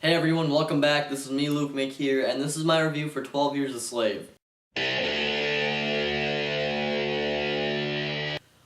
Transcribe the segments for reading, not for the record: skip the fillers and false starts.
Hey everyone, welcome back. This is me, lukemick here, and this is my review for 12 Years a Slave.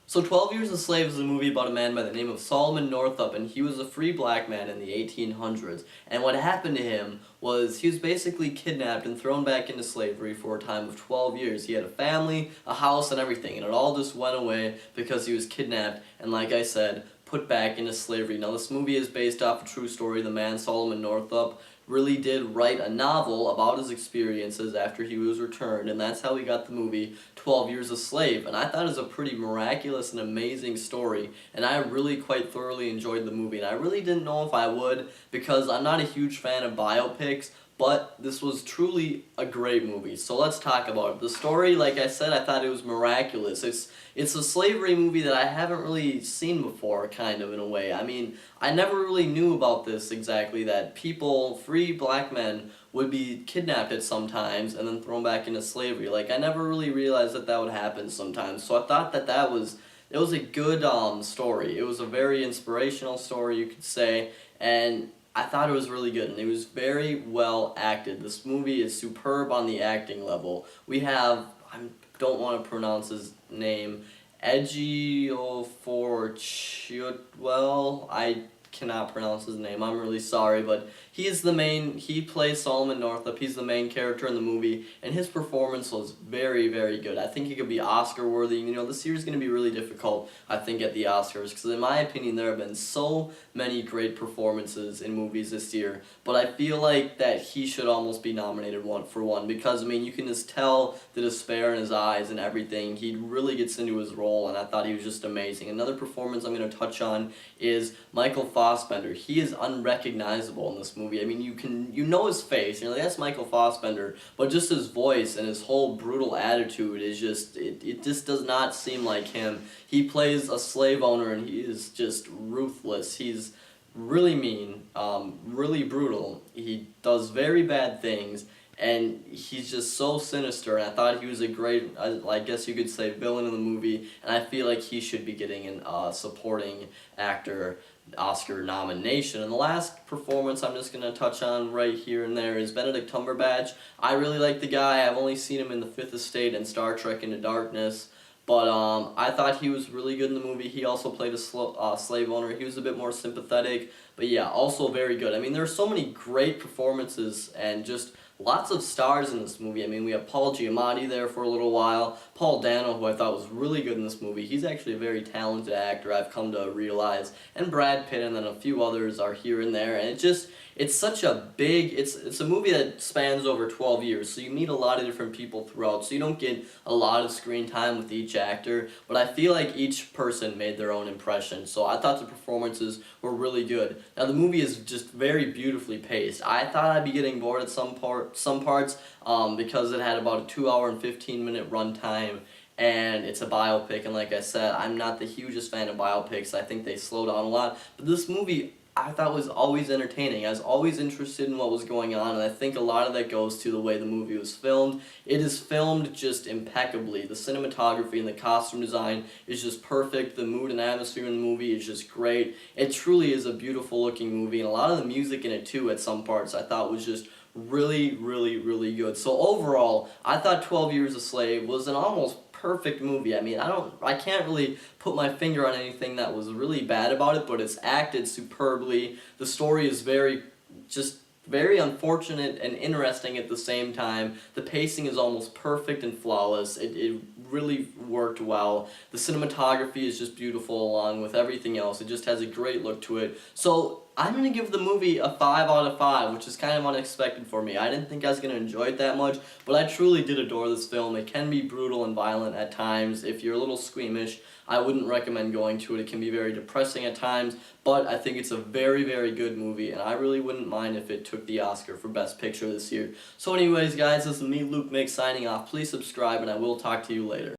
So 12 Years a Slave is a movie about a man by the name of Solomon Northup, and he was a free black man in the 1800s. And what happened to him was he was basically kidnapped and thrown back into slavery for a time of 12 years. He had a family, a house, and everything, and it all just went away because he was kidnapped and, like I said, put back into slavery. Now this movie is based off a true story. The man, Solomon Northup, really did write a novel about his experiences after he was returned, and that's how we got the movie 12 Years a Slave. And I thought it was a pretty miraculous and amazing story, and I really quite thoroughly enjoyed the movie. And I really didn't know if I would, because I'm not a huge fan of biopics, but this was truly a great movie. So let's talk about it. The story, like I said, I thought it was miraculous. It's a slavery movie that I haven't really seen before, kind of, in a way. I mean, I never really knew about this exactly, that people, free black men, would be kidnapped at some times and then thrown back into slavery. Like, I never really realized that that would happen sometimes. So I thought that it was a good story. It was a very inspirational story, you could say, and I thought it was really good, and it was very well acted. This movie is superb on the acting level. We have, I don't want to pronounce his name, Ejiofor Chiwetel. I cannot pronounce his name. I'm really sorry, but he plays Solomon Northup. He's the main character in the movie, and his performance was very, very good. I think he could be Oscar worthy. You know, this year's going to be really difficult, I think, at the Oscars, because in my opinion, there have been so many great performances in movies this year, but I feel like that he should almost be nominated for one, because, I mean, you can just tell the despair in his eyes and everything. He really gets into his role, and I thought he was just amazing. Another performance I'm going to touch on is Michael Fassbender. He is unrecognizable in this movie. I mean, you know his face, you're like, that's Michael Fassbender, but just his voice and his whole brutal attitude is just, it just does not seem like him. He plays a slave owner, and he is just ruthless. He's really mean, really brutal. He does very bad things, and he's just so sinister, and I thought he was a great, I guess you could say, villain in the movie, and I feel like he should be getting a supporting actor Oscar nomination. And the last performance I'm just going to touch on right here and there is Benedict Cumberbatch. I really like the guy. I've only seen him in The Fifth Estate and Star Trek Into Darkness, but I thought he was really good in the movie. He also played a slave owner. He was a bit more sympathetic, but yeah, also very good. I mean, there are so many great performances and just lots of stars in this movie. I mean, we have Paul Giamatti there for a little while. Paul Dano, who I thought was really good in this movie. He's actually a very talented actor, I've come to realize. And Brad Pitt, and then a few others are here and there. And it's such a big, it's a movie that spans over 12 years, so you meet a lot of different people throughout, so you don't get a lot of screen time with each actor, but I feel like each person made their own impression, so I thought the performances were really good. Now the movie is just very beautifully paced. I thought I'd be getting bored at some parts because it had about a 2-hour and 15-minute runtime, and it's a biopic, and like I said, I'm not the hugest fan of biopics. I think they slow down a lot, but this movie I thought was always entertaining. I was always interested in what was going on, and I think a lot of that goes to the way the movie was filmed. It is filmed just impeccably. The cinematography and the costume design is just perfect. The mood and atmosphere in the movie is just great. It truly is a beautiful looking movie, and a lot of the music in it too at some parts I thought was just really, really, really good. So overall, I thought 12 Years a Slave was an almost perfect movie. I mean, I can't really put my finger on anything that was really bad about it, but it's acted superbly. The story is very unfortunate and interesting at the same time. The pacing is almost perfect and flawless. It really worked well. The cinematography is just beautiful along with everything else. It just has a great look to it. So I'm going to give the movie a 5 out of 5, which is kind of unexpected for me. I didn't think I was going to enjoy it that much, but I truly did adore this film. It can be brutal and violent at times. If you're a little squeamish, I wouldn't recommend going to it. It can be very depressing at times, but I think it's a very, very good movie, and I really wouldn't mind if it took the Oscar for Best Picture this year. So anyways, guys, this is me, lukemick, signing off. Please subscribe, and I will talk to you later.